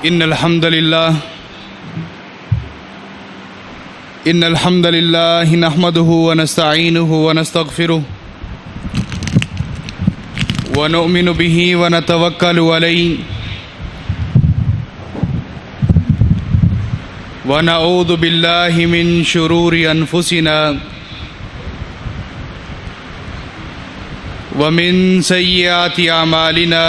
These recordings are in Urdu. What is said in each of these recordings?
إن الحمد لله نحمده ونستعينه ونستغفره ونؤمن به ونتوكل عليه ونعوذ بالله من شرور أنفسنا ومن سيئات أعمالنا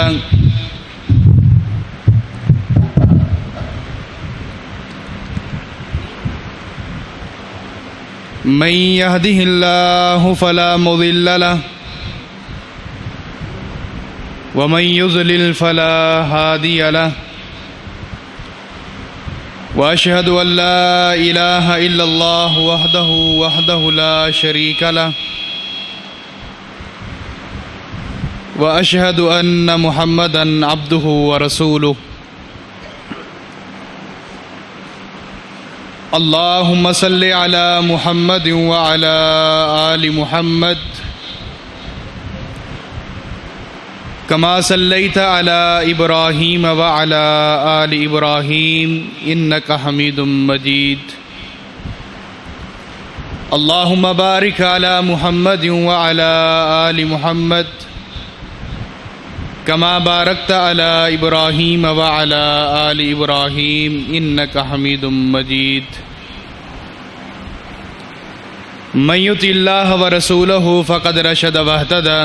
من يهده الله فلا مضل له ومن يضلل فلا هادي له وأشهد أن لا إله إلا الله وحده لا شريك له وأشهد أن محمدا عبده ورسوله اللهم صل على محمد وعلى آل محمد كما صليت على إبراهيم وعلى آل إبراهيم إنك حميد مجيد اللهم بارك على محمد وعلى آل محمد كما باركت على إبراهيم وعلى آل إبراهيم إنك حميد مجيد من يطع الله ورسوله فقد رشد واهتدى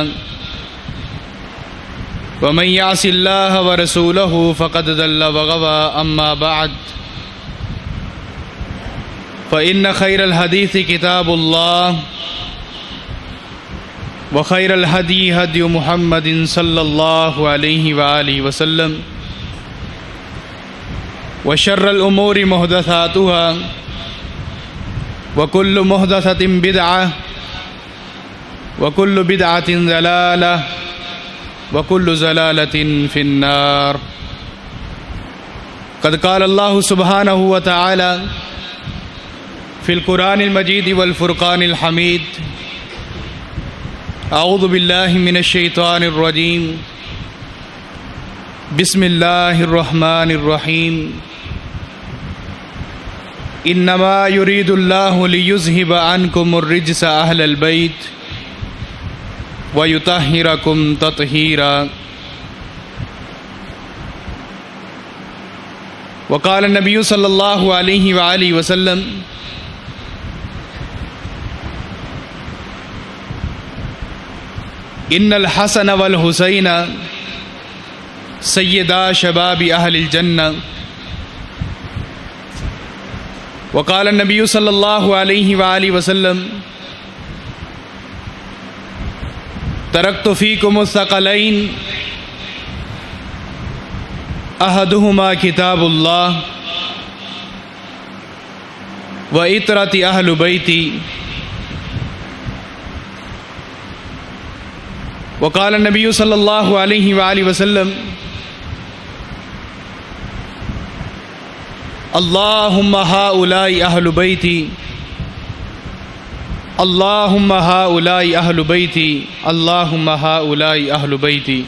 ومن يعص الله ورسوله فقد ضل وغوى أما بعد فإن خير الحديث كتاب الله وخير الهدي هدي محمد صلى الله عليه وآله وسلم وشر الأمور محدثاتها وكل محدثة بدعة وكل بدعة ضلالة وكل ضلالة في النار قد قال الله سبحانه وتعالى في القرآن المجيد والفرقان الحميد اعوذ باللہ من الشیطان الرجیم بسم اللہ الرحمن الرحیم انما یرید اللہ لیذہب عنکم الرجس اہل البیت ویطہرکم تطہیرا وقال النبی صلی اللہ علیہ وآلہ وسلم ان الحسن والحسین سیدا شباب اہل الجنہ وقال النبی صلی اللہ علیہ وآلہ وسلم ترکت فیکم الثقلین احدہما کتاب اللہ وعطرۃ اہل بیتی وقال النبی صلی اللہ علیہ وآلہ وسلم اللہم ہؤلاء اہل بیتی اللہم ہؤلاء اہل بیتی اللہم ہؤلاء اہل بیتی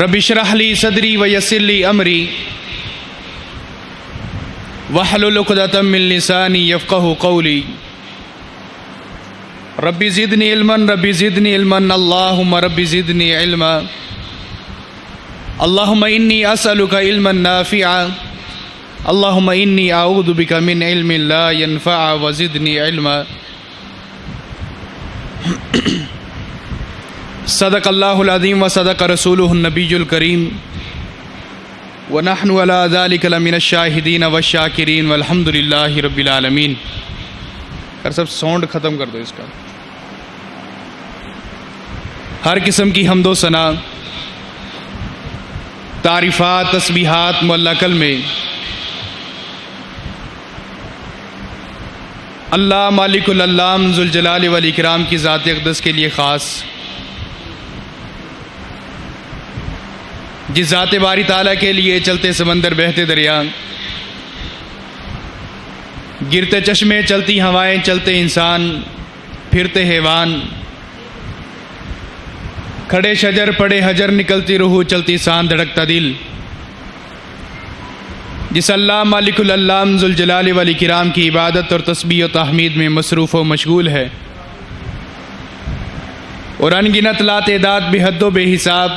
رب اشرح لی صدری ویسر لی امری واحلل عقدۃ من لسانی یفقہوا قولی ربی زدنی علما ربی زدنی علما اللہم ربی زدنی علما اللہم انی اسألک علما نافعا اللہم انی اعوذ بک من علم لا ينفع وزدنی علما صدق اللہ العظیم وصدق رسولہ النبی الکریم ونحن علی ذلک لمن الشاہدین والشاکرین والحمد للہ رب العالمین۔ سب ساؤنڈ ختم کر دو اس کا۔ ہر قسم کی حمد و ثنا، تعریفات، تسبیحات، معلّہ کلمے اللہ مالک العلام ذوالجلال والاکرام کی ذات اقدس کے لیے خاص، جس ذات باری تعالیٰ کے لیے چلتے سمندر، بہتے دریا، گرتے چشمے، چلتی ہوائیں، چلتے انسان، پھرتے حیوان، کھڑے شجر پڑے حجر، نکلتی روح چلتی سان دھڑکتا دل، جس اللہ مالک العلام ذوالجلال والاکرام کی عبادت اور تسبیح و تحمید میں مصروف و مشغول ہے، اور ان گنت لا تعداد بے حد و بے حساب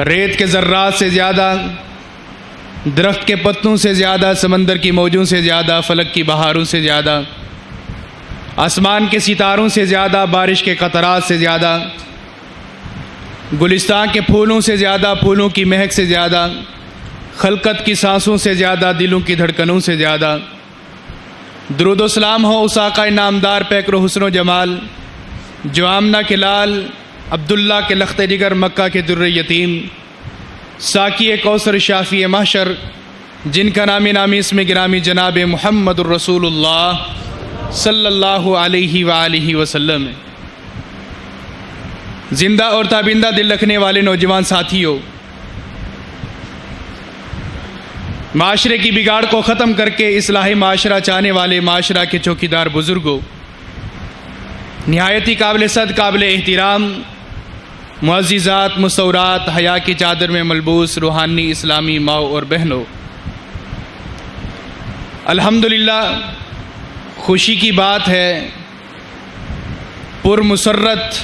ریت کے ذرات سے زیادہ، درخت کے پتوں سے زیادہ، سمندر کی موجوں سے زیادہ، فلک کی بہاروں سے زیادہ، آسمان کے ستاروں سے زیادہ، بارش کے قطرات سے زیادہ، گلستان کے پھولوں سے زیادہ، پھولوں کی مہک سے زیادہ، خلقت کی سانسوں سے زیادہ، دلوں کی دھڑکنوں سے زیادہ، درود و سلام ہو اس آقا نامدار پیکر و حسن و جمال، جو آمنہ کے لال، عبداللہ کے لخت جگر، مکہ کے در یتیم، ساقی کوثر شافی محشر، جن کا نامی نامی اسم گرامی جناب محمد الرسول اللہ صلی اللہ علیہ وآلہ وسلم ہے۔ زندہ اور تابندہ دل رکھنے والے نوجوان ساتھیوں، معاشرے کی بگاڑ کو ختم کر کے اصلاح معاشرہ چاہنے والے معاشرہ کے چوکیدار بزرگوں، نہایت ہی قابل صد قابل احترام معززات مصورات، حیا کی چادر میں ملبوس روحانی اسلامی ماؤں اور بہنوں، الحمدللہ خوشی کی بات ہے، پرمسرت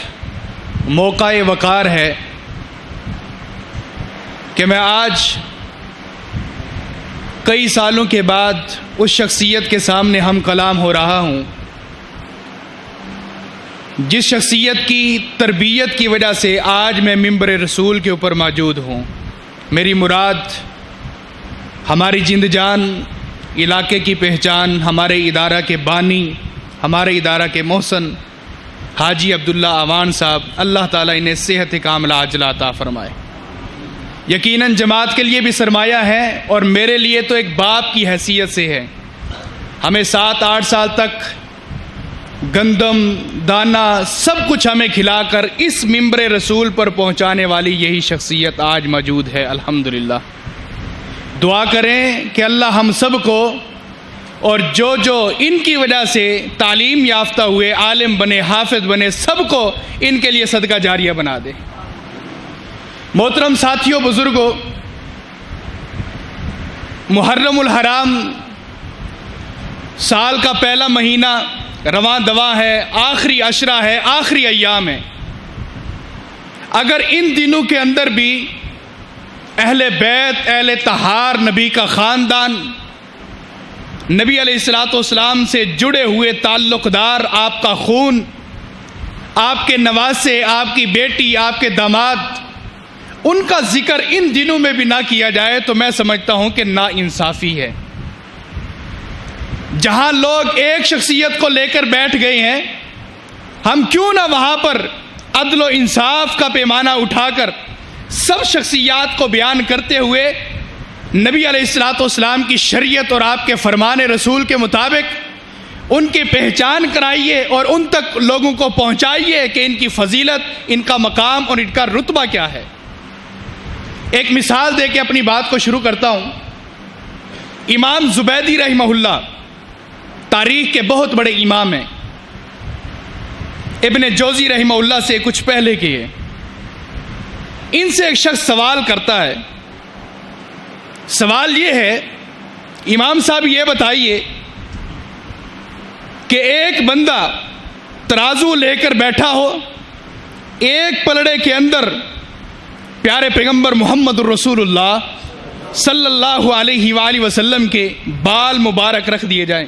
موقع وقار ہے کہ میں آج کئی سالوں کے بعد اس شخصیت کے سامنے ہم کلام ہو رہا ہوں جس شخصیت کی تربیت کی وجہ سے آج میں منبر رسول کے اوپر موجود ہوں۔ میری مراد ہماری جند جان، علاقے کی پہچان، ہمارے ادارہ کے بانی، ہمارے ادارہ کے محسن حاجی عبداللہ اعوان صاحب، اللہ تعالیٰ انہیں صحت کاملہ عاجلہ عطا فرمائے۔ یقیناً جماعت کے لیے بھی سرمایہ ہے اور میرے لیے تو ایک باپ کی حیثیت سے ہے۔ ہمیں 7-8 سال تک گندم دانہ سب کچھ ہمیں کھلا کر اس منبر رسول پر پہنچانے والی یہی شخصیت آج موجود ہے، الحمدللہ۔ دعا کریں کہ اللہ ہم سب کو اور جو ان کی وجہ سے تعلیم یافتہ ہوئے، عالم بنے، حافظ بنے، سب کو ان کے لیے صدقہ جاریہ بنا دے۔ محترم ساتھیوں، بزرگوں، محرم الحرام سال کا پہلا مہینہ رواں دواں ہے، آخری عشرہ ہے، آخری ایام ہے۔ اگر ان دنوں کے اندر بھی اہل بیت، اہل طہار، نبی کا خاندان، نبی علیہ الصلوۃ والسلام سے جڑے ہوئے تعلق دار، آپ کا خون، آپ کے نواسے، آپ کی بیٹی، آپ کے داماد، ان کا ذکر ان دنوں میں بھی نہ کیا جائے تو میں سمجھتا ہوں کہ ناانصافی ہے۔ جہاں لوگ ایک شخصیت کو لے کر بیٹھ گئے ہیں، ہم کیوں نہ وہاں پر عدل و انصاف کا پیمانہ اٹھا کر سب شخصیات کو بیان کرتے ہوئے نبی علیہ الصلوۃ والسلام کی شریعت اور آپ کے فرمان رسول کے مطابق ان کی پہچان کرائیے اور ان تک لوگوں کو پہنچائیے کہ ان کی فضیلت، ان کا مقام اور ان کا رتبہ کیا ہے۔ ایک مثال دے کے اپنی بات کو شروع کرتا ہوں۔ امام زبیدی رحمہ اللہ تاریخ کے بہت بڑے امام ہیں، ابن جوزی رحمہ اللہ سے کچھ پہلے کے ہیں۔ ان سے ایک شخص سوال کرتا ہے، سوال یہ ہے، امام صاحب یہ بتائیے کہ ایک بندہ ترازو لے کر بیٹھا ہو، ایک پلڑے کے اندر پیارے پیغمبر محمد الرسول اللہ صلی اللہ علیہ وآلہ وسلم کے بال مبارک رکھ دیے جائیں،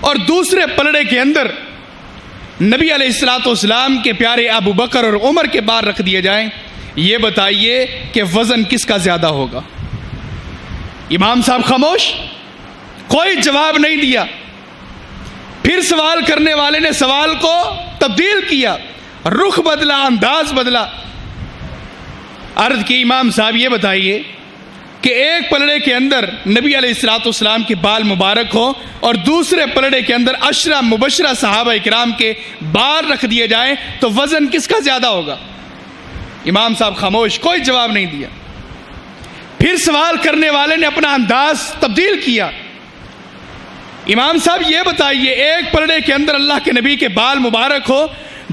اور دوسرے پلڑے کے اندر نبی علیہ الصلوۃ والسلام کے پیارے ابو بکر اور عمر کے بال رکھ دیے جائیں، یہ بتائیے کہ وزن کس کا زیادہ ہوگا؟ امام صاحب خاموش، کوئی جواب نہیں دیا۔ پھر سوال کرنے والے نے سوال کو تبدیل کیا، رخ بدلا، انداز بدلا۔ عرض کی امام صاحب یہ بتائیے کہ ایک پلڑے کے اندر نبی علیہ الصلوۃ والسلام کے بال مبارک ہو اور دوسرے پلڑے کے اندر عشرہ مبشرہ صحابہ کرام کے بال رکھ دیے جائیں تو وزن کس کا زیادہ ہوگا؟ امام صاحب خاموش، کوئی جواب نہیں دیا۔ پھر سوال کرنے والے نے اپنا انداز تبدیل کیا، امام صاحب یہ بتائیے ایک پلڑے کے اندر اللہ کے نبی کے بال مبارک ہو،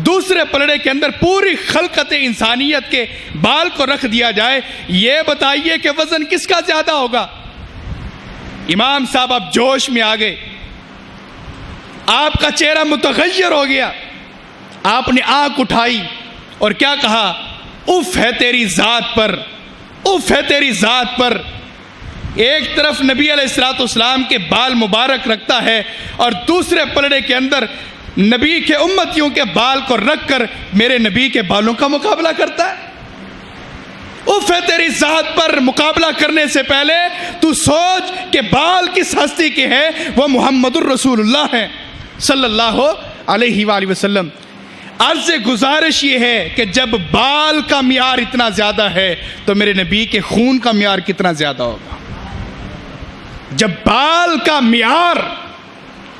دوسرے پلڑے کے اندر پوری خلقت انسانیت کے بال کو رکھ دیا جائے، یہ بتائیے کہ وزن کس کا زیادہ ہوگا؟ امام صاحب اب جوش میں آ گئے، آپ کا چہرہ متغیر ہو گیا، آپ نے آنکھ اٹھائی اور کیا کہا؟ اف ہے تیری ذات پر، اف ہے تیری ذات پر۔ ایک طرف نبی علیہ الصلوۃ والسلام کے بال مبارک رکھتا ہے اور دوسرے پلڑے کے اندر نبی کے امتیوں کے بال کو رکھ کر میرے نبی کے بالوں کا مقابلہ کرتا ہے۔ اف ہے تیری ذات پر، مقابلہ کرنے سے پہلے تو سوچ کہ بال کس ہستی کے ہیں، وہ محمد الرسول اللہ ہیں صلی اللہ علیہ وآلہ وسلم۔ عرض گزارش یہ ہے کہ جب بال کا معیار اتنا زیادہ ہے تو میرے نبی کے خون کا معیار کتنا زیادہ ہوگا؟ جب بال کا معیار،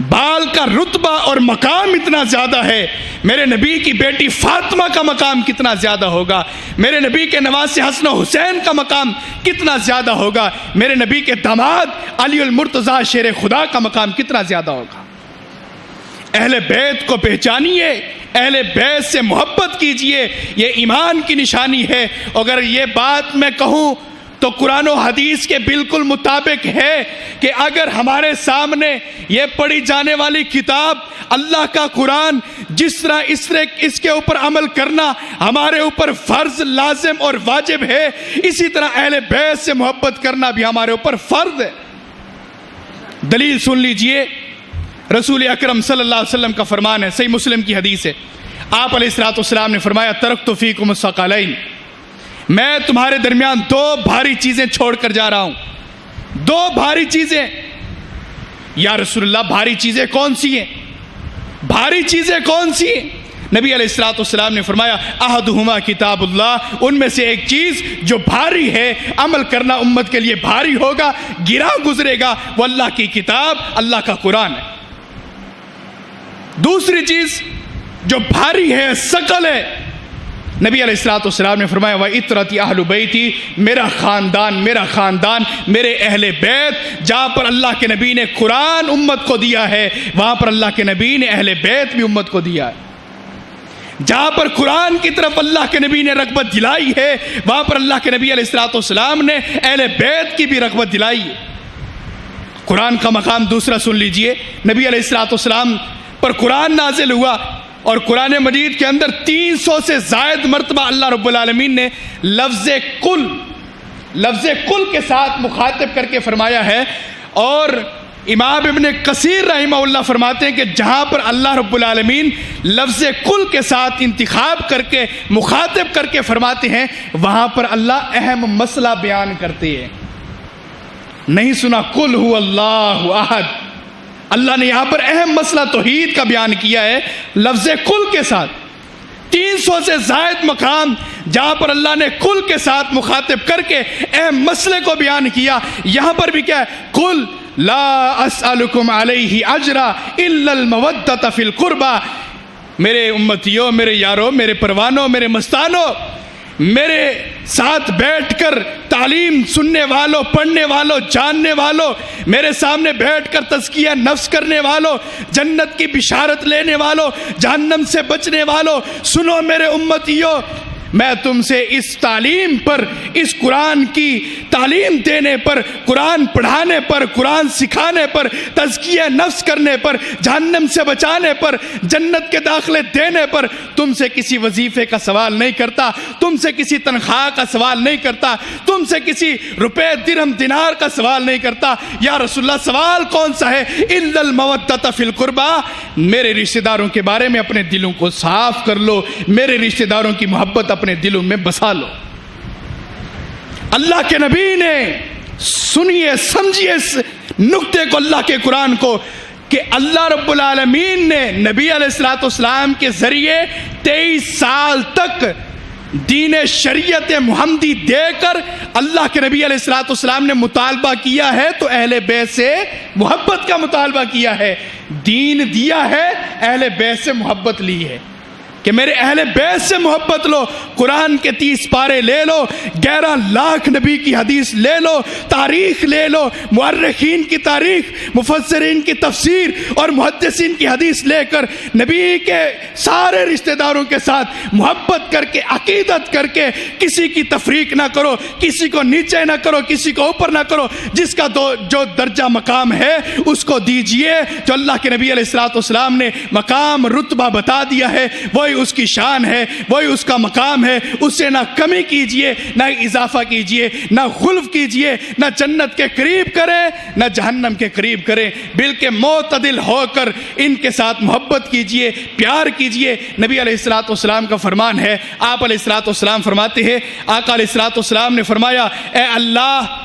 بال کا رتبہ اور مقام اتنا زیادہ ہے، میرے نبی کی بیٹی فاطمہ کا مقام کتنا زیادہ ہوگا؟ میرے نبی کے نواسے حسن و حسین کا مقام کتنا زیادہ ہوگا؟ میرے نبی کے داماد علی المرتضیٰ شیر خدا کا مقام کتنا زیادہ ہوگا؟ اہل بیت کو پہچانیے، اہل بیت سے محبت کیجئے، یہ ایمان کی نشانی ہے۔ اگر یہ بات میں کہوں تو قرآن و حدیث کے بالکل مطابق ہے کہ اگر ہمارے سامنے یہ پڑھی جانے والی کتاب اللہ کا قرآن، جس طرح اس کے اوپر عمل کرنا ہمارے اوپر فرض، لازم اور واجب ہے، اسی طرح اہل بیت سے محبت کرنا بھی ہمارے اوپر فرض ہے۔ دلیل سن لیجئے، رسول اکرم صلی اللہ علیہ وسلم کا فرمان ہے، صحیح مسلم کی حدیث ہے، آپ علیہ الصلوۃ والسلام نے فرمایا ترکت فیکم الثقلین، میں تمہارے درمیان دو بھاری چیزیں چھوڑ کر جا رہا ہوں۔ دو بھاری چیزیں۔ یا رسول اللہ بھاری چیزیں کون سی ہیں؟ بھاری چیزیں کون سی ہیں؟ نبی علیہ الصلوۃ والسلام نے فرمایا احدہما کتاب اللہ، ان میں سے ایک چیز جو بھاری ہے، عمل کرنا امت کے لیے بھاری ہوگا، گرا گزرے گا، وہ اللہ کی کتاب، اللہ کا قرآن ہے۔ دوسری چیز جو بھاری ہے، ثقل ہے، نبی علیہ الصلوۃ والسلام نے فرمایا وَإِطْرَةِ أَهْلُ بَيْتِي، میرا خاندان، میرے اہل بیت۔ جہاں پر اللہ کے نبی نے قرآن امت کو دیا ہے، وہاں پر اللہ کے نبی نے اہل بیت بھی امت کو دیا ہے۔ جہاں پر قرآن کی طرف اللہ کے نبی نے رغبت دلائی ہے، وہاں پر اللہ کے نبی علیہ الصلوۃ والسلام نے اہل بیت کی بھی رغبت دلائی ہے۔ قرآن کا مقام دوسرا سن لیجئے، نبی علیہ الصلوۃ والسلام پر قرآن نازل ہوا اور قرآن مجید کے اندر 300 سے زائد مرتبہ اللہ رب العالمین نے لفظ کل کے ساتھ مخاطب کر کے فرمایا ہے۔ اور امام ابن کثیر رحمہ اللہ فرماتے ہیں کہ جہاں پر اللہ رب العالمین لفظ کل کے ساتھ انتخاب کر کے مخاطب کر کے فرماتے ہیں، وہاں پر اللہ اہم مسئلہ بیان کرتے ہیں۔ نہیں سنا قل هو اللہ احد، اللہ نے یہاں پر اہم مسئلہ توحید کا بیان کیا ہے لفظ کل کے ساتھ۔ 300 سے زائد مقام جہاں پر اللہ نے کل کے ساتھ مخاطب کر کے اہم مسئلے کو بیان کیا، یہاں پر بھی کیا ہے؟ قل لا اسألکم علیہ اجرا الا المودۃ فی القربى، میرے امتیوں، میرے یاروں، میرے پروانوں، میرے مستانوں، میرے ساتھ بیٹھ کر تعلیم سننے والوں، پڑھنے والوں، جاننے والوں، میرے سامنے بیٹھ کر تزکیہ نفس کرنے والوں، جنت کی بشارت لینے والوں، جہنم سے بچنے والوں، سنو میرے امتیوں، میں تم سے اس تعلیم پر، اس قرآن کی تعلیم دینے پر، قرآن پڑھانے پر، قرآن سکھانے پر، تزکیہ نفس کرنے پر، جہنم سے بچانے پر، جنت کے داخلے دینے پر تم سے کسی وظیفے کا سوال نہیں کرتا، تم سے کسی تنخواہ کا سوال نہیں کرتا، تم سے کسی روپے درہم دینار کا سوال نہیں کرتا۔ یا رسول اللہ سوال کون سا ہے؟ الا المودۃ فی القربى، میرے رشتہ داروں کے بارے میں اپنے دلوں کو صاف کر لو، میرے رشتہ داروں کی محبت اپنے دلوں میں بسا لو۔ اللہ کے نبی نے، سنیے سمجھیے اس نقطے کو، اللہ کے قرآن کو، کہ اللہ رب العالمین نے نبی علیہ الصلوۃ والسلام کے ذریعے 23 سال تک دین شریعت محمدی دے کر اللہ کے نبی علیہ الصلوۃ والسلام نے مطالبہ کیا ہے تو اہل بیت سے محبت کا مطالبہ کیا ہے، دین دیا ہے، اہل بیت سے محبت لی ہے۔ کہ میرے اہل بیت سے محبت لو، قرآن کے 30 پارے لے لو، 11 لاکھ نبی کی حدیث لے لو، تاریخ لے لو، مورخین کی تاریخ، مفسرین کی تفسیر اور محدثین کی حدیث لے کر نبی کے سارے رشتہ داروں کے ساتھ محبت کر کے، عقیدت کر کے، کسی کی تفریق نہ کرو، کسی کو نیچے نہ کرو، کسی کو اوپر نہ کرو، جس کا جو درجہ مقام ہے اس کو دیجئے، جو اللہ کے نبی علیہ الصلوۃ والسلام نے مقام رتبہ بتا دیا ہے وہی اس کی شان ہے، وہی اس کا مقام ہے، اس سے نہ کمی کیجئے نہ اضافہ کیجئے، نہ غلو کیجئے، نہ جنت کے قریب کریں نہ جہنم کے قریب کریں، بلکہ معتدل ہو کر ان کے ساتھ محبت کیجئے، پیار کیجئے۔ نبی علیہ الصلوۃ والسلام کا فرمان ہے، آپ علیہ الصلوۃ والسلام فرماتے ہیں، آقا علیہ الصلوۃ والسلام نے فرمایا، اے اللہ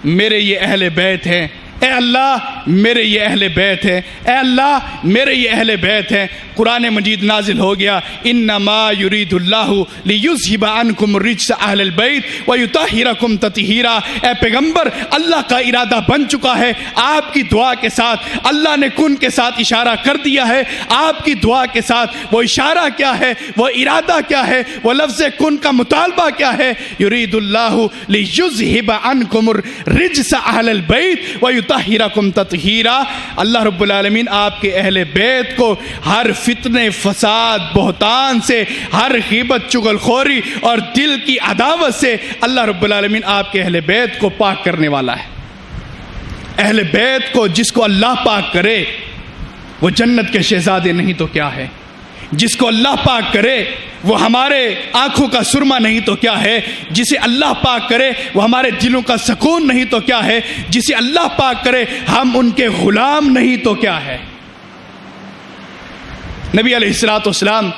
میرے یہ اہل بیت ہیں، اے اللہ میرے یہ اہل بیت ہیں، اے اللہ میرے یہ اہل بیت ہیں۔ قرآن مجید نازل ہو گیا، انما یرید اللہ لیذھب عنکم الرجس اہل البیت ویطہرکم تطہیرا۔ اے پیغمبر، اللہ کا ارادہ بن چکا ہے، آپ کی دعا کے ساتھ اللہ نے کن کے ساتھ اشارہ کر دیا ہے، آپ کی دعا کے ساتھ وہ اشارہ کیا ہے، وہ ارادہ کیا ہے، وہ لفظ کن کا مطالبہ کیا ہے، یرید اللہ لیذھب عنکم الرجس اہل البیت ویطہرکم تطہیرا۔ اللہ رب العالمین آپ کے اہل بیت کو ہر فتنے، فساد، بہتان سے، ہر غیبت، چغل خوری اور دل کی عداوت سے اللہ رب العالمین آپ کے اہل بیت کو پاک کرنے والا ہے۔ اہل بیت کو جس کو اللہ پاک کرے وہ جنت کے شہزادے نہیں تو کیا ہے، جس کو اللہ پاک کرے وہ ہمارے آنکھوں کا سرما نہیں تو کیا ہے، جسے اللہ پاک کرے وہ ہمارے دلوں کا سکون نہیں تو کیا ہے، جسے اللہ پاک کرے ہم ان کے غلام نہیں تو کیا ہے۔ نبی علیہ الصلوۃ والسلام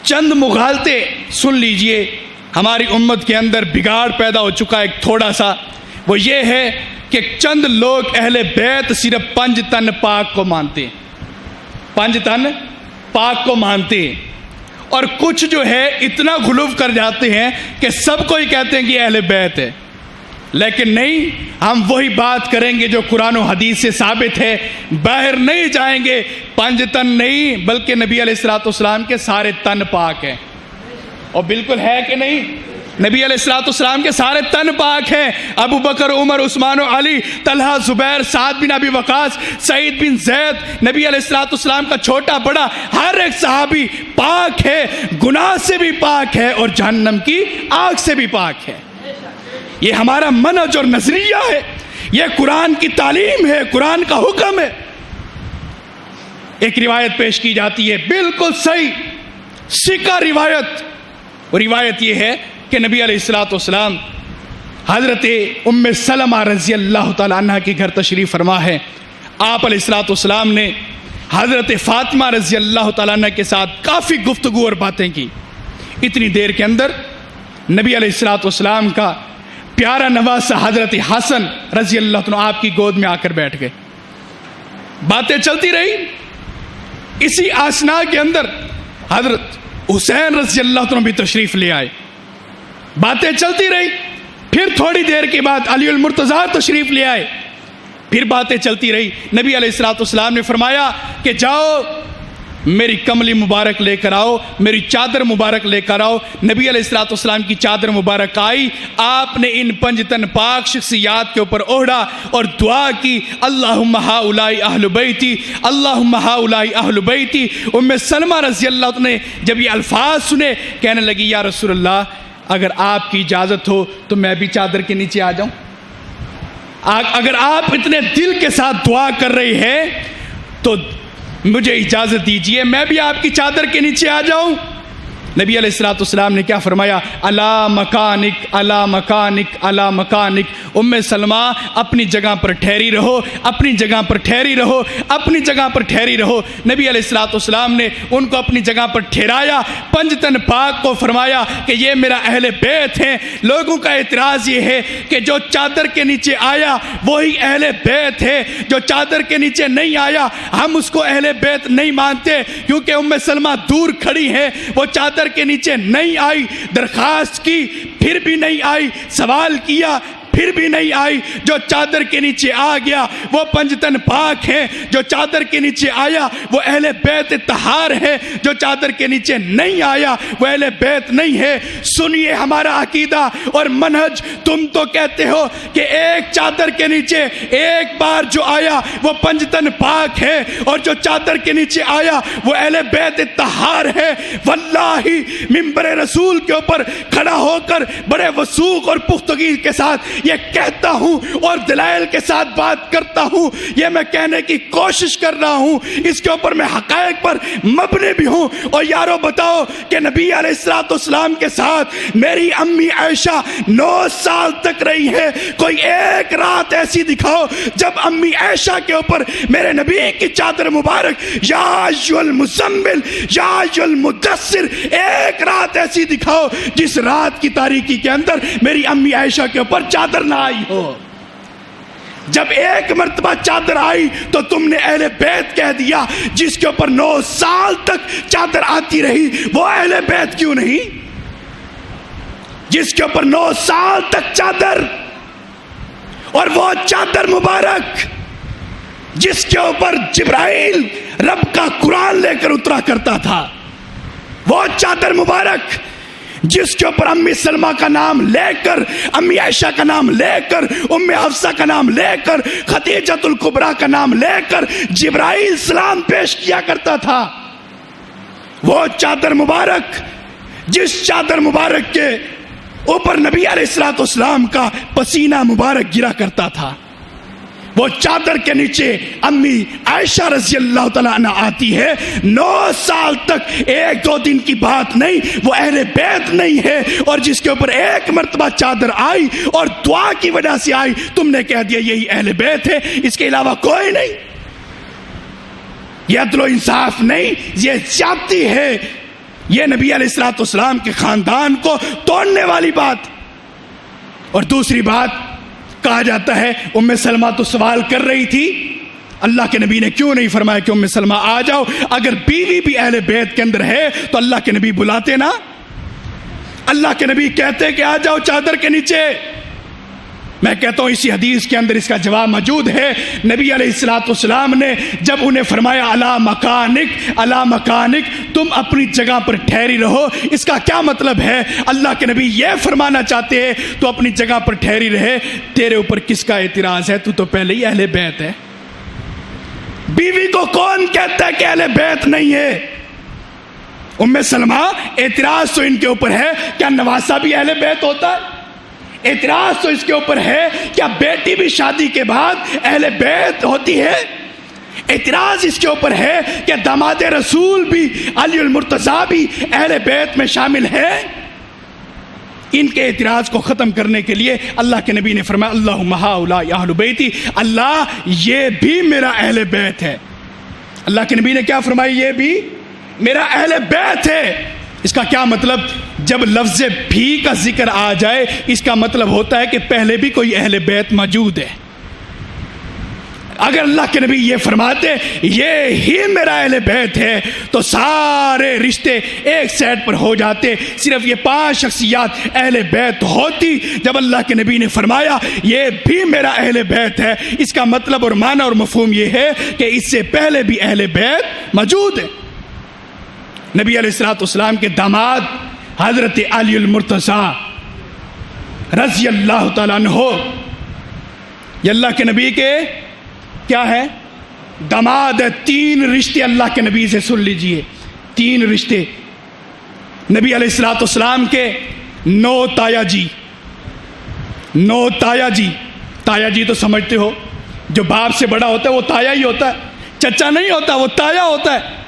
چند مغالطے سن لیجئے، ہماری امت کے اندر بگاڑ پیدا ہو چکا ہے ایک تھوڑا سا، وہ یہ ہے کہ چند لوگ اہل بیت صرف 5 تن پاک کو مانتے ہیں، 5 تن پاک کو مانتے ہیں، اور کچھ جو ہے اتنا غلو کر جاتے ہیں کہ سب کو ہی کہتے ہیں کہ اہل بیت ہے۔ لیکن نہیں، ہم وہی بات کریں گے جو قرآن و حدیث سے ثابت ہے، باہر نہیں جائیں گے، 5 تن نہیں بلکہ نبی علیہ الصلوۃ والسلام کے سارے تن پاک ہیں۔ اور بالکل ہے کہ نہیں، نبی علیہ الصلوۃ والسلام کے سارے تن پاک ہیں۔ ابو بکر، عمر، عثمان و علی، طلحہ، زبیر، سعد بن ابی وقاص، سعید بن زید، نبی علیہ الصلوۃ والسلام کا چھوٹا بڑا ہر ایک صحابی پاک ہے، گناہ سے بھی پاک ہے اور جہنم کی آگ سے بھی پاک ہے۔ یہ ہمارا منہج اور نظریہ ہے، یہ قرآن کی تعلیم ہے، قرآن کا حکم ہے۔ ایک روایت پیش کی جاتی ہے، بالکل صحیح سکہ روایت، اور روایت یہ ہے کہ نبی علیہ الصلوۃ والسلام حضرت ام سلمہ رضی اللہ تعالیٰ عنہ کے گھر تشریف فرما ہے۔ آپ علیہ الصلوۃ والسلام نے حضرت فاطمہ رضی اللہ تعالیٰ عنہ کے ساتھ کافی گفتگو اور باتیں کی۔ اتنی دیر کے اندر نبی علیہ الصلوۃ والسلام کا پیارا نواسہ حضرت حسن رضی اللہ عنہ آپ کی گود میں آ کر بیٹھ گئے۔ باتیں چلتی رہی، اسی آسنا کے اندر حضرت حسین رضی اللہ عنہ بھی تشریف لے آئے، باتیں چلتی رہی۔ پھر تھوڑی دیر کے بعد علی المرتضیٰ تشریف لے آئے، پھر باتیں چلتی رہی۔ نبی علیہ الصلوۃ والسلام نے فرمایا کہ جاؤ میری کملی مبارک لے کر آؤ، میری چادر مبارک لے کر آؤ۔ نبی علیہ الصلوۃ والسلام کی چادر مبارک آئی، آپ نے ان 5 تن پاک شخصیات کے اوپر اوڑھا اور دعا کی، اللہم ہؤلاء اہل بیتی، اللہم ہؤلاء اہل بیتی۔ ام سلمہ رضی اللہ عنہ نے جب یہ الفاظ سنے کہنے لگی، یا رسول اللہ اگر آپ کی اجازت ہو تو میں بھی چادر کے نیچے آ جاؤں، اگر آپ اتنے دل کے ساتھ دعا کر رہے ہیں تو مجھے اجازت دیجئے میں بھی آپ کی چادر کے نیچے آ جاؤں۔ نبی علیہ الصلوۃ والسلام نے کیا فرمایا، الا مکانک الا مکانک الا مکانک۔ ام سلمہ اپنی جگہ پر ٹھہری رہو، اپنی جگہ پر ٹھہری رہو، اپنی جگہ پر ٹھہری رہو۔ نبی علیہ الصلوۃ والسلام نے ان کو اپنی جگہ پر ٹھہرایا، 5 تن پاک کو فرمایا کہ یہ میرا اہل بیت ہیں۔ لوگوں کا اعتراض یہ ہے کہ جو چادر کے نیچے آیا وہی اہل بیت ہے، جو چادر کے نیچے نہیں آیا ہم اس کو اہل بیت نہیں مانتے، کیونکہ ام سلمہ دور کھڑی ہیں، وہ چادر کے نیچے نہیں آئی، درخواست کی پھر بھی نہیں آئی، سوال کیا پھر بھی نہیں آئی. جو چادر کے نیچے آ گیا وہ پنجتن پاک ہے. جو چادر کے نیچے آیا وہ اہل بیت طہار ہے. جو چادر کے نیچے نہیں آیا وہ اہل بیت نہیں ہے. سنیے ہمارا عقیدہ اور منہج. تم تو کہتے ہو کہ ایک چادر کے نیچے ایک بار جو آیا وہ پنجتن پاک ہے اور جو چادر کے نیچے آیا وہ اہل بیت طہار ہے. واللہ منبر رسول کے اوپر کھڑا ہو کر بڑے وثوق اور پختگی کے ساتھ یہ کہتا ہوں اور دلائل کے ساتھ بات کرتا ہوں. یہ میں کہنے کی کوشش کر رہا ہوں, اس کے اوپر میں حقائق پر مبنی بھی ہوں. اور یارو بتاؤ کہ نبی علیہ السلام کے ساتھ میری امی عائشہ 9 سال تک رہی ہے. کوئی ایک رات ایسی دکھاؤ جب امی عائشہ کے اوپر میرے نبی کی چادر مبارک یا ایھا المزمل یا ایھا المدثر, ایک رات ایسی دکھاؤ جس رات کی تاریکی کے اندر میری امی عائشہ کے اوپر چادر نہ آئی ہو. جب ایک مرتبہ چادر آئی تو تم نے اہل بیت کہہ دیا. جس کے اوپر 9 سال تک چادر آتی رہی وہ اہل بیت کیوں نہیں؟ جس کے اوپر 9 سال تک چادر, اور وہ چادر مبارک جس کے اوپر جبرائیل رب کا قرآن لے کر اترا کرتا تھا, وہ چادر مبارک جس کے اوپر امی سلمہ کا نام لے کر, امی عائشہ کا نام لے کر, ام حفصہ کا نام لے کر, خدیجۃ الکبریٰ کا نام لے کر جبرائیل سلام پیش کیا کرتا تھا, وہ چادر مبارک جس چادر مبارک کے اوپر نبی علیہ السلام کا پسینہ مبارک گرا کرتا تھا, وہ چادر کے نیچے امی عائشہ رضی اللہ تعالیٰ عنہ آتی ہے. 9 سال تک, 1-2 دن کی بات نہیں, وہ اہل بیت نہیں ہے. اور جس کے اوپر ایک مرتبہ چادر آئی اور دعا کی وجہ سے آئی, تم نے کہہ دیا یہی اہل بیت ہے, اس کے علاوہ کوئی نہیں. یہ عدل و انصاف نہیں, یہ زیادتی ہے. یہ نبی علیہ السلام کے خاندان کو توڑنے والی بات. اور دوسری بات, کہا جاتا ہے ام سلمہ تو سوال کر رہی تھی, اللہ کے نبی نے کیوں نہیں فرمایا کہ ام سلمہ آ جاؤ؟ اگر بیوی بھی اہل بیت کے اندر ہے تو اللہ کے نبی بلاتے نا, اللہ کے نبی کہتے کہ آ جاؤ چادر کے نیچے. میں کہتا ہوں اسی حدیث کے اندر اس کا جواب موجود ہے. نبی علیہ السلام نے جب انہیں فرمایا الا مکانک, الا مکانک, تم اپنی جگہ پر ٹھہری رہو, اس کا کیا مطلب ہے؟ اللہ کے نبی یہ فرمانا چاہتے ہیں تو اپنی جگہ پر ٹھہری رہے, تیرے اوپر کس کا اعتراض ہے؟ تو پہلے ہی اہل بیت ہے. بیوی کو کون کہتا ہے کہ اہل بیت نہیں ہے؟ ام سلمہ, اعتراض تو ان کے اوپر ہے, کیا نواسہ بھی اہل بیت ہوتا ہے؟ اعتراض تو اس کے اوپر ہے, کیا بیٹی بھی شادی کے بعد اہل بیت ہوتی ہے؟ اعتراض اس کے اوپر ہے کہ داماد رسول بھی, علی المرتضیٰ بھی اہل بیت میں شامل ہے. ان کے اعتراض کو ختم کرنے کے لیے اللہ کے نبی نے فرمایا اللہم ہؤلاء اہل بیتی, اللہ یہ بھی میرا اہل بیت ہے. اللہ کے نبی نے کیا فرمایا؟ یہ بھی میرا اہل بیت ہے. اس کا کیا مطلب؟ جب لفظ بھی کا ذکر آ جائے اس کا مطلب ہوتا ہے کہ پہلے بھی کوئی اہل بیت موجود ہے. اگر اللہ کے نبی یہ فرماتے یہ ہی میرا اہل بیت ہے تو سارے رشتے ایک سائڈ پر ہو جاتے, صرف یہ 5 شخصیات اہل بیت ہوتی. جب اللہ کے نبی نے فرمایا یہ بھی میرا اہل بیت ہے, اس کا مطلب اور معنی اور مفہوم یہ ہے کہ اس سے پہلے بھی اہل بیت موجود ہے. نبی علیہ السلام کے داماد حضرت علی المرتضیٰ رضی اللہ تعالیٰ عنہ, یہ اللہ کے نبی کے کیا ہے؟ داماد ہے. 3 رشتے اللہ کے نبی سے سن لیجئے, 3 رشتے. نبی علیہ السلام کے 9 تایا جی, 9 تایا جی. تایا جی تو سمجھتے ہو, جو باپ سے بڑا ہوتا ہے وہ تایا ہی ہوتا ہے, چچا نہیں ہوتا, وہ تایا ہوتا ہے.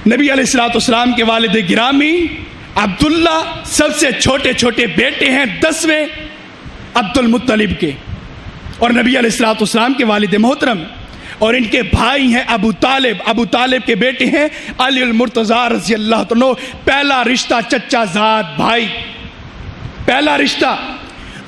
نبی علیہ السلام کے والد گرامی عبداللہ سب سے چھوٹے بیٹے ہیں 10ویں عبد المطلب کے, اور نبی علیہ السلام کے والد محترم, اور ان کے بھائی ہیں ابو طالب. ابو طالب کے بیٹے ہیں علی المرتضیٰ رضی اللہ عنہ. پہلا رشتہ چچا زاد بھائی, پہلا رشتہ.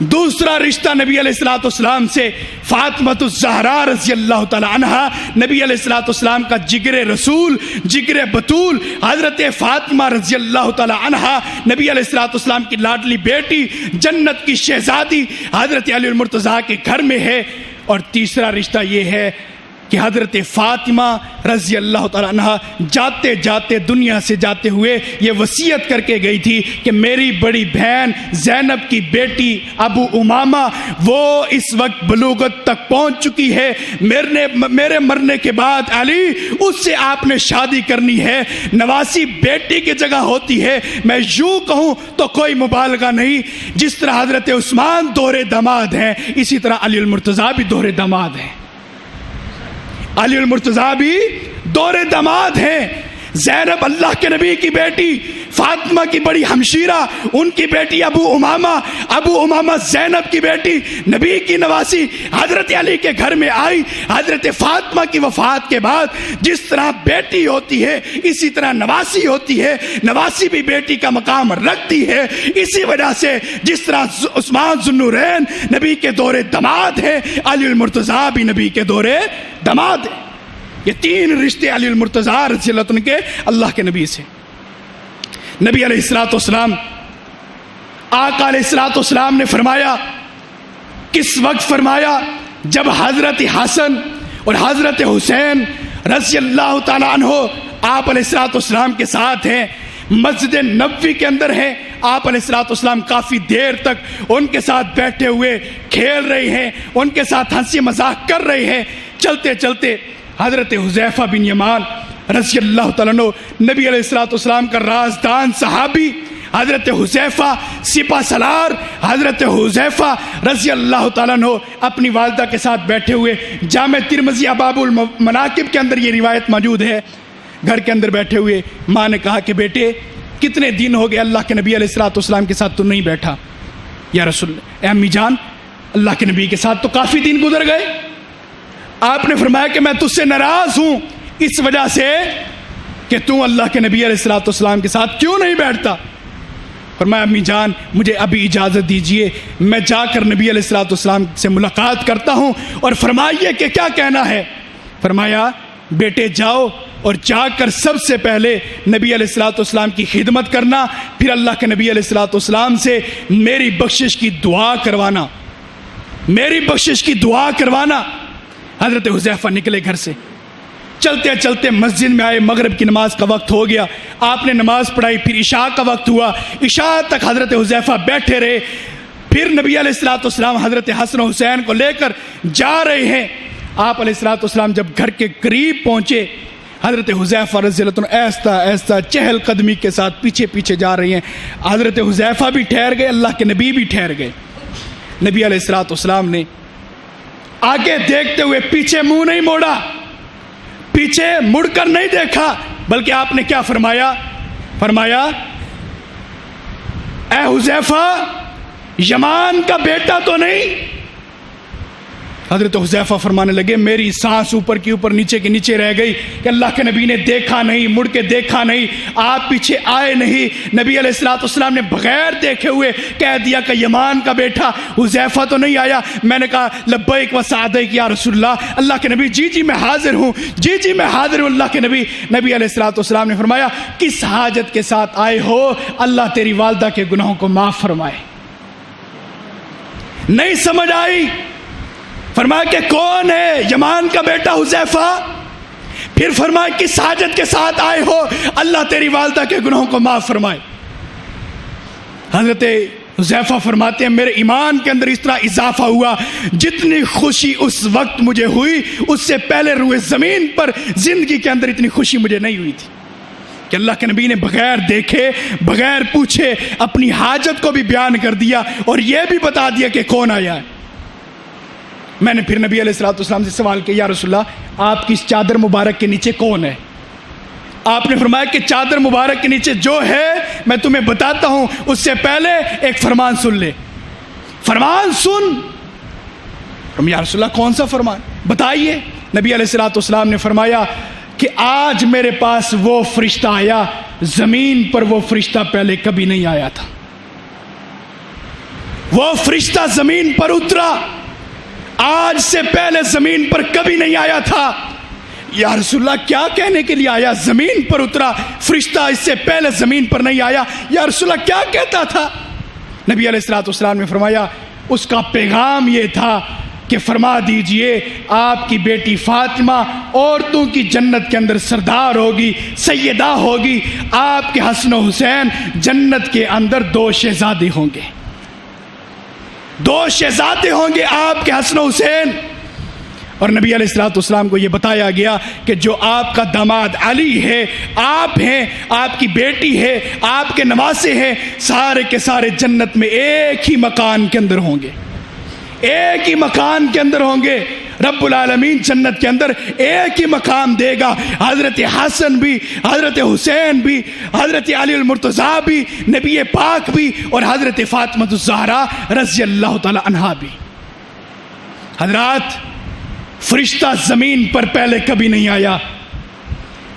دوسرا رشتہ نبی علیہ الصلوۃ والسلام سے فاطمہ الزہرا رضی اللہ تعالی عنہا، نبی علیہ الصلوۃ والسلام کا جگر رسول، جگر بطول حضرت فاطمہ رضی اللہ تعالی عنہا، نبی علیہ الصلوۃ والسلام کی لاڈلی بیٹی، جنت کی شہزادی حضرت علی المرتضیٰ کے گھر میں ہے۔ اور تیسرا رشتہ یہ ہے کہ حضرت فاطمہ رضی اللہ تعالیٰ عنہ جاتے جاتے دنیا سے جاتے ہوئے یہ وصیت کر کے گئی تھی کہ میری بڑی بہن زینب کی بیٹی ابو امامہ وہ اس وقت بلوغت تک پہنچ چکی ہے، میرے مرنے کے بعد علی اس سے آپ نے شادی کرنی ہے، نواسی بیٹی کی جگہ ہوتی ہے، میں یوں کہوں تو کوئی مبالغہ نہیں، جس طرح حضرت عثمان دوہرے داماد ہیں اسی طرح علی المرتضیٰ بھی دوہرے داماد ہیں، علی المرتضیٰ بھی دورے داماد ہیں۔ زینب اللہ کے نبی کی بیٹی، فاطمہ کی بڑی ہمشیرہ، ان کی بیٹی ابو امامہ زینب کی بیٹی، نبی کی نواسی حضرت علی کے گھر میں آئی۔ حضرت فاطمہ کی وفات کے بعد جس طرح بیٹی ہوتی ہے اسی طرح نواسی ہوتی ہے، نواسی بھی بیٹی کا مقام رکھتی ہے، اسی وجہ سے جس طرح عثمان ذو النورین نبی کے دورے داماد ہے، علی المرتضیٰ بھی نبی کے دورے داماد ہے۔ یہ تین رشتے علی المرتضیٰ رضی اللہ عنہ کے اللہ کے نبی سے۔ نبی علیہ الصلوۃ والسلام، آقا علیہ الصلوۃ والسلام نے فرمایا، کس وقت فرمایا؟ جب حضرت حسن اور حضرت حسین رضی اللہ تعالیٰ عنہ آپ علیہ الصلوۃ والسلام کے ساتھ ہیں، مسجد نبوی کے اندر ہیں، آپ علیہ الصلوۃ والسلام کافی دیر تک ان کے ساتھ بیٹھے ہوئے کھیل رہے ہیں، ان کے ساتھ ہنسی مذاق کر رہے ہیں۔ چلتے چلتے حضرت حذیفہ بن یمان رضی اللہ تعالیٰ عنہ، نبی علیہ الصلوۃ والسلام کا رازدان صحابی حضرت حذیفہ سپہ سالار حضرت حذیفہ رضی اللہ تعالیٰ عنہ اپنی والدہ کے ساتھ بیٹھے ہوئے، جامع ترمذی ابواب المناقب کے اندر یہ روایت موجود ہے، گھر کے اندر بیٹھے ہوئے ماں نے کہا کہ بیٹے کتنے دن ہو گئے اللہ کے نبی علیہ الصلوۃ والسلام کے ساتھ تو نہیں بیٹھا؟ یا رسول اللہ، اے امی جان اللہ کے نبی کے ساتھ تو کافی دن گزر گئے۔ آپ نے فرمایا کہ میں تجھ سے ناراض ہوں اس وجہ سے کہ تو اللہ کے نبی علیہ الصلوۃ والسلام کے ساتھ کیوں نہیں بیٹھتا؟ فرمایا امی جان مجھے ابھی اجازت دیجئے، میں جا کر نبی علیہ الصلوۃ والسلام سے ملاقات کرتا ہوں اور فرمائیے کہ کیا کہنا ہے۔ فرمایا بیٹے جاؤ اور جا کر سب سے پہلے نبی علیہ الصلوۃ والسلام کی خدمت کرنا، پھر اللہ کے نبی علیہ الصلوۃ والسلام سے میری بخشش کی دعا کروانا، میری بخشش کی دعا کروانا۔ حضرت حذیفہ نکلے گھر سے، چلتے چلتے مسجد میں آئے، مغرب کی نماز کا وقت ہو گیا، آپ نے نماز پڑھائی، پھر عشاء کا وقت ہوا، عشاء تک حضرت حذیفہ بیٹھے رہے، پھر نبی علیہ الصلوۃ والسلام حضرت حسن و حسین کو لے کر جا رہے ہیں۔ آپ علیہ الصلوۃ والسلام جب گھر کے قریب پہنچے، حضرت حذیفہ رضی اللہ عنہ ایستا ایستا چہل قدمی کے ساتھ پیچھے پیچھے جا رہی ہیں۔ حضرت حذیفہ بھی ٹھہر گئے، اللہ کے نبی بھی ٹھہر گئے۔ نبی علیہ الصلوۃ والسلام نے آگے دیکھتے ہوئے پیچھے منہ نہیں موڑا، پیچھے مڑ کر نہیں دیکھا، بلکہ آپ نے کیا فرمایا؟ فرمایا اے حذیفہ یمان کا بیٹا تو نہیں؟ حضرت حذیفہ فرمانے لگے میری سانس اوپر کی اوپر نیچے کے نیچے رہ گئی کہ اللہ کے نبی نے دیکھا نہیں، مڑ کے دیکھا نہیں، آپ پیچھے آئے نہیں، نبی علیہ الصلوۃ والسلام نے بغیر دیکھے ہوئے کہہ دیا کہ یمان کا بیٹا حذیفہ تو نہیں آیا؟ میں نے کہا لبیک و سعدیک یا رسول اللہ، اللہ کے نبی جی میں حاضر ہوں، جی میں حاضر ہوں اللہ کے نبی۔ نبی علیہ الصلوۃ والسلام نے فرمایا کس حاجت کے ساتھ آئے ہو؟ اللہ تیری والدہ کے گناہوں کو معاف فرمائے۔ نہیں سمجھ آئی؟ فرمایا کہ کون ہے؟ یمان کا بیٹا حذیفہ۔ پھر فرمایا کس حاجت کے ساتھ آئے ہو؟ اللہ تیری والدہ کے گناہوں کو معاف فرمائے۔ حضرت حذیفہ فرماتے ہیں میرے ایمان کے اندر اس طرح اضافہ ہوا، جتنی خوشی اس وقت مجھے ہوئی اس سے پہلے روئے زمین پر زندگی کے اندر اتنی خوشی مجھے نہیں ہوئی تھی کہ اللہ کے نبی نے بغیر دیکھے بغیر پوچھے اپنی حاجت کو بھی بیان کر دیا اور یہ بھی بتا دیا کہ کون آیا ہے۔ میں نے پھر نبی علیہ الصلوۃ والسلام سے سوال کیا یا رسول اللہ آپ کی اس چادر مبارک کے نیچے کون ہے؟ آپ نے فرمایا کہ چادر مبارک کے نیچے جو ہے میں تمہیں بتاتا ہوں، اس سے پہلے ایک فرمان سن لے۔ فرمان سن۔ یا رسول اللہ کون سا فرمان؟ بتائیے۔ نبی علیہ الصلوۃ والسلام نے فرمایا کہ آج میرے پاس وہ فرشتہ آیا، زمین پر وہ فرشتہ پہلے کبھی نہیں آیا تھا۔ وہ فرشتہ زمین پر اترا، آج سے پہلے زمین پر کبھی نہیں آیا تھا۔ یا رسول اللہ کیا کہنے کے لیے آیا؟ زمین پر اترا، فرشتہ اس سے پہلے زمین پر نہیں آیا، یا رسول اللہ کیا کہتا تھا؟ نبی علیہ الصلوۃ والسلام نے فرمایا اس کا پیغام یہ تھا کہ فرما دیجئے آپ کی بیٹی فاطمہ عورتوں کی جنت کے اندر سردار ہوگی، سیدہ ہوگی، آپ کے حسن و حسین جنت کے اندر 2 شہزادے ہوں گے، 2 شہزادے ہوں گے آپ کے حسن و حسین۔ اور نبی علیہ الصلوۃ والسلام کو یہ بتایا گیا کہ جو آپ کا داماد علی ہے، آپ ہیں، آپ کی بیٹی ہے، آپ کے نواسے ہیں، سارے کے سارے جنت میں ایک ہی مکان کے اندر ہوں گے، ایک ہی مکان کے اندر ہوں گے۔ رب العالمین جنت کے اندر ایک ہی مقام دے گا۔ حضرت حسن بھی، حضرت حسین بھی، حضرت علی المرتضیٰ بھی، نبی پاک بھی، اور حضرت فاطمہ الزہرا رضی اللہ تعالی عنہا بھی۔ حضرات، فرشتہ زمین پر پہلے کبھی نہیں آیا،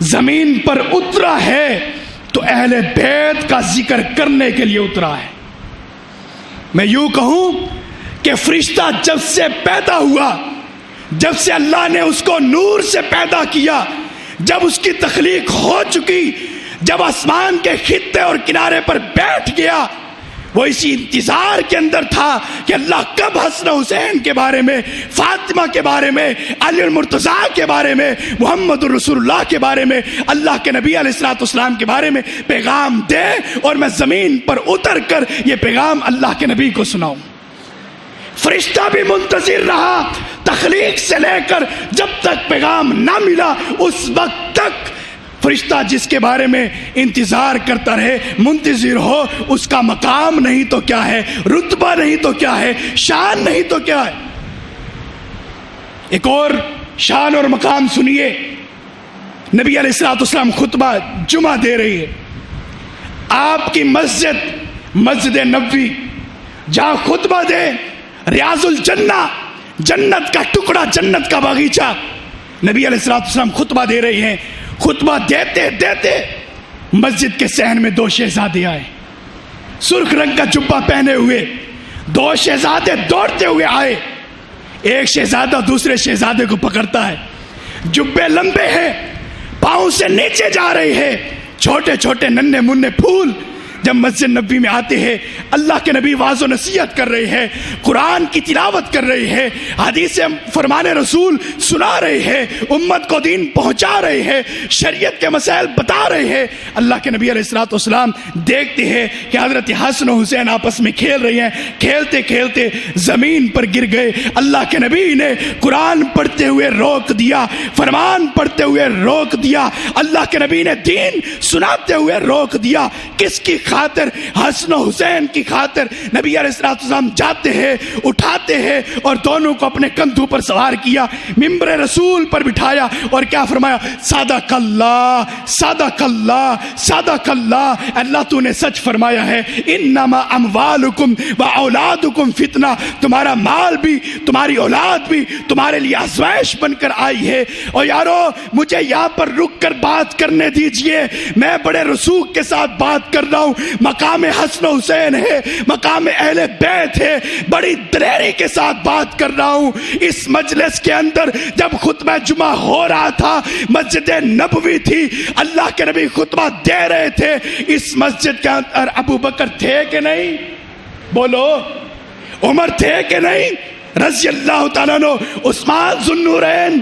زمین پر اترا ہے تو اہل بیت کا ذکر کرنے کے لیے اترا ہے۔ میں یوں کہوں کہ فرشتہ جب سے پیدا ہوا، جب سے اللہ نے اس کو نور سے پیدا کیا، جب اس کی تخلیق ہو چکی، جب آسمان کے خطے اور کنارے پر بیٹھ گیا، وہ اسی انتظار کے اندر تھا کہ اللہ کب حسن حسین کے بارے میں، فاطمہ کے بارے میں، علی المرتضیٰ کے بارے میں، محمد الرسول اللہ کے بارے میں، اللہ کے نبی علیہ الصلوۃ والسلام کے بارے میں پیغام دے، اور میں زمین پر اتر کر یہ پیغام اللہ کے نبی کو سناؤں۔ فرشتہ بھی منتظر رہا تخلیق سے لے کر جب تک پیغام نہ ملا، اس وقت تک فرشتہ جس کے بارے میں انتظار کرتا رہے، منتظر ہو، اس کا مقام نہیں تو کیا ہے، رتبہ نہیں تو کیا ہے، شان نہیں تو کیا ہے۔ ایک اور شان اور مقام سنیے، نبی علیہ الصلوۃ والسلام خطبہ جمعہ دے رہی ہے، آپ کی مسجد نبوی جہاں خطبہ دے، ریاض الجنہ، جنت کا ٹکڑا، جنت کا باغیچہ، نبی علیہ الصلوۃ والسلام خطبہ دے رہی ہیں۔ خطبہ دیتے دیتے مسجد کے صحن میں 2 شہزادے آئے، سرخ رنگ کا جبہ پہنے ہوئے 2 شہزادے دوڑتے ہوئے آئے۔ ایک شہزادہ دوسرے شہزادے کو پکڑتا ہے، جبے لمبے ہیں، پاؤں سے نیچے جا رہے ہیں، چھوٹے چھوٹے ننھے منھے پھول۔ جب مسجد نبی میں آتے ہیں، اللہ کے نبی واعظ و نصیحت کر رہے ہیں، قرآن کی تلاوت کر رہے ہیں، حدیث فرمان رسول سنا رہے ہیں، امت کو دین پہنچا رہے ہیں، شریعت کے مسائل بتا رہے ہیں۔ اللہ کے نبی علیہ الصلوۃ والسلام دیکھتے ہیں کہ حضرت حسن و حسین آپس میں کھیل رہے ہیں، کھیلتے کھیلتے زمین پر گر گئے۔ اللہ کے نبی نے قرآن پڑھتے ہوئے روک دیا، فرمان پڑھتے ہوئے روک دیا، اللہ کے نبی نے دین سناتے ہوئے روک دیا۔ کس کی خاطر؟ حسن و حسین کی خاطر۔ نبی علیہ الصلوۃ والسلام جاتے ہیں، اٹھاتے ہیں اور دونوں کو اپنے کندھوں پر سوار کیا، ممبر رسول پر بٹھایا اور کیا فرمایا؟ صدق اللہ، صدق اللہ، صدق اللہ، اللہ تو نے سچ فرمایا ہے، انما اموالکم و اولادکم فتنہ، تمہارا مال بھی، تمہاری اولاد بھی تمہارے لیے آزمائش بن کر آئی ہے۔ اور یارو، مجھے یہاں پر رک کر بات کرنے دیجئے، میں بڑے رسوخ کے ساتھ بات کر رہا ہوں۔ مقام حسن و حسین ہے، مقام اہل بیت ہے، بڑی دلیری کے ساتھ بات کر رہا ہوں۔ اس مجلس کے اندر جب خطبہ جمعہ ہو رہا تھا، مسجد نبوی تھی، اللہ کے نبی خطبہ دے رہے تھے، اس مسجد کے اندر ابو بکر تھے کہ نہیں؟ بولو، عمر تھے کہ نہیں رضی اللہ تعالیٰ عنہ؟ عثمان ذو النورین،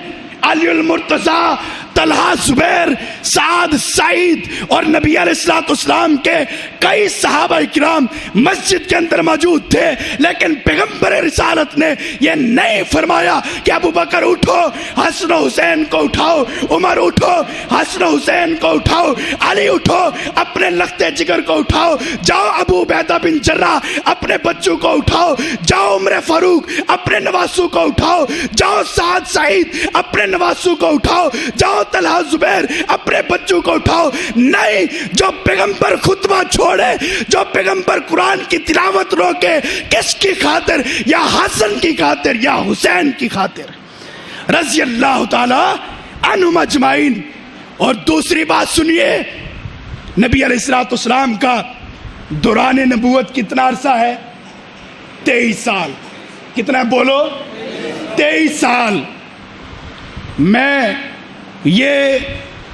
علی المرتضیٰ، طلحہ، زبیر، سعد، سعید اور نبی علیہ الصلوۃ والسلام کے کئی صحابہ کرام مسجد کے اندر موجود تھے، لیکن پیغمبر رسالت نے یہ نہیں فرمایا کہ ابو بکر اٹھو، حسن و حسین کو اٹھاؤ، عمر اٹھو، حسن و حسین کو اٹھاؤ، علی اٹھو، اپنے لختے جگر کو اٹھاؤ، جاؤ ابو عبیدہ بن جراح اپنے بچوں کو اٹھاؤ، جاؤ عمر فاروق اپنے نواسوں کو اٹھاؤ، جاؤ سعد، سعید اپنے نواسوں کو اٹھاؤ، جاؤ طلحہ، زبیر اپنے بچوں کو اٹھاؤ۔ نہیں، جو پیغمبر خطبہ چھوڑے، جو پیغمبر قرآن کی تلاوت روکے، کس کی خاطر؟ یا حسن کی خاطر یا حسین کی خاطر رضی اللہ تعالی عنہم اجمعین۔ اور دوسری بات سنیے، نبی علیہ الصلوۃ والسلام کا دوران نبوت کتنا عرصہ ہے؟ 23 سال. کتنا بولو؟ 23 سال. میں یہ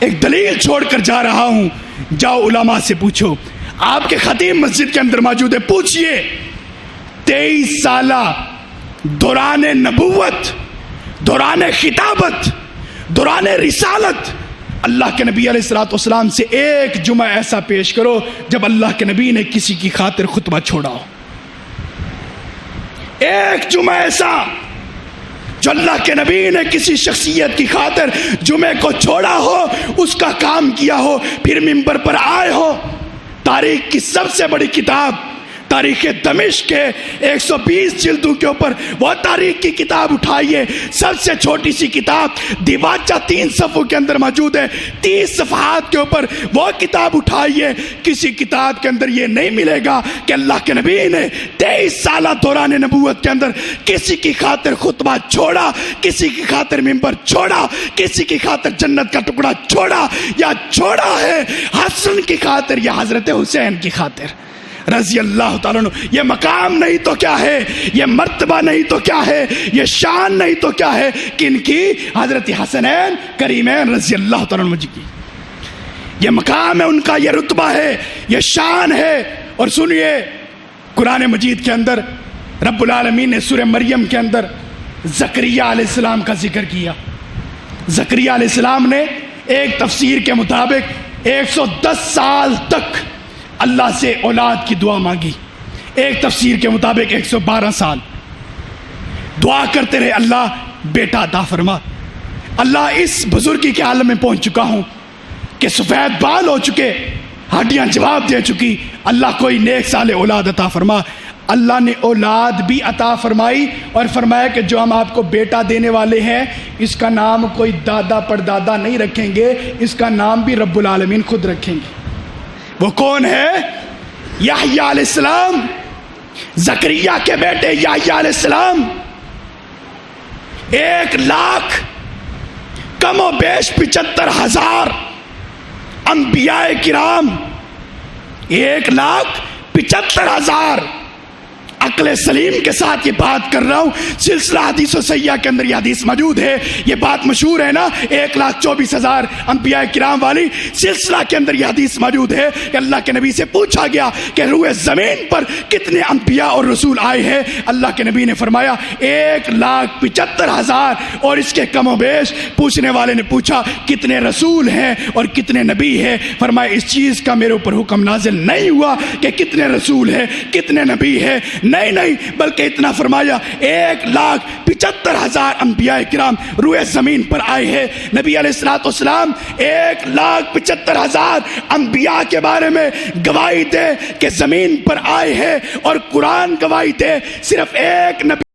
ایک دلیل چھوڑ کر جا رہا ہوں. جاؤ علماء سے پوچھو. آپ کے خطیب مسجد کے اندر موجود ہے, پوچھئے 23 سالہ دوران نبوت, دوران خطابت, دوران رسالت, اللہ کے نبی علیہ الصلوۃ والسلام سے ایک جمعہ ایسا پیش کرو جب اللہ کے نبی نے کسی کی خاطر خطبہ چھوڑا ہو. ایک جمعہ ایسا جو اللہ کے نبی نے کسی شخصیت کی خاطر جمعے کو چھوڑا ہو, اس کا کام کیا ہو, پھر منبر پر آئے ہو. تاریخ کی سب سے بڑی کتاب تاریخ دمشق کے 120 جلدوں کے اوپر وہ تاریخ کی کتاب اٹھائیے. سب سے چھوٹی سی کتاب دیباچہ 3 صفحوں کے اندر موجود ہے. 30 صفحات کے اوپر وہ کتاب اٹھائیے. کسی کتاب کے اندر یہ نہیں ملے گا کہ اللہ کے نبی نے 23 سالہ دوران نبوت کے اندر کسی کی خاطر خطبہ چھوڑا, کسی کی خاطر منبر چھوڑا, کسی کی خاطر جنت کا ٹکڑا چھوڑا, یا چھوڑا ہے حسن کی خاطر یا حضرت حسین کی خاطر رضی اللہ تعالیٰ عنہ. یہ مقام نہیں تو کیا ہے, یہ مرتبہ نہیں تو کیا ہے, یہ شان نہیں تو کیا ہے, کن کی؟ حضرت حسنین کریمین رضی اللہ تعالیٰ عنہ کی. یہ مقام ہے ان کا, یہ رتبہ ہے, یہ شان ہے. اور سنیے, قرآن مجید کے اندر رب العالمین نے سورہ مریم کے اندر زکریا علیہ السلام کا ذکر کیا. زکریا علیہ السلام نے ایک تفسیر کے مطابق 110 سال تک اللہ سے اولاد کی دعا مانگی. ایک تفسیر کے مطابق 112 سال دعا کرتے رہے, اللہ بیٹا عطا فرما. اللہ اس بزرگی کے عالم میں پہنچ چکا ہوں کہ سفید بال ہو چکے, ہڈیاں جواب دے چکی, اللہ کوئی نیک صالح اولاد عطا فرما. اللہ نے اولاد بھی عطا فرمائی اور فرمایا کہ جو ہم آپ کو بیٹا دینے والے ہیں اس کا نام کوئی دادا پردادا نہیں رکھیں گے, اس کا نام بھی رب العالمین خود رکھیں گے. وہ کون ہے؟ یحییٰ علیہ السلام, زکریا کے بیٹے یحییٰ علیہ السلام. 1,00,000 کم و بیش 75,000 انبیاء کرام, 1,75,000. عقل سلیم کے ساتھ یہ بات کر رہا ہوں. سلسلہ حدیث و سیاح کے اندر یہ حدیث موجود ہے, یہ بات مشہور ہے نا, 1,24,000 انبیاء کرام والی. سلسلہ کے اندر یہ حدیث موجود ہے کہ اللہ کے نبی سے پوچھا گیا کہ روئے زمین پر کتنے انبیاء اور رسول آئے ہیں. اللہ کے نبی نے فرمایا 1,75,000. اور اس کے کم و بیش پوچھنے والے نے پوچھا کتنے رسول ہیں اور کتنے نبی ہیں. فرمایا اس چیز کا میرے اوپر حکم نازل نہیں ہوا کہ کتنے رسول ہیں کتنے نبی ہیں, نہیں, بلکہ اتنا فرمایا 1,75,000 انبیاء کرام روئے زمین پر آئے ہیں. نبی علیہ الصلوۃ والسلام 1,75,000 انبیاء کے بارے میں گواہی دے کہ زمین پر آئے ہیں, اور قرآن گواہی دے صرف ایک نبی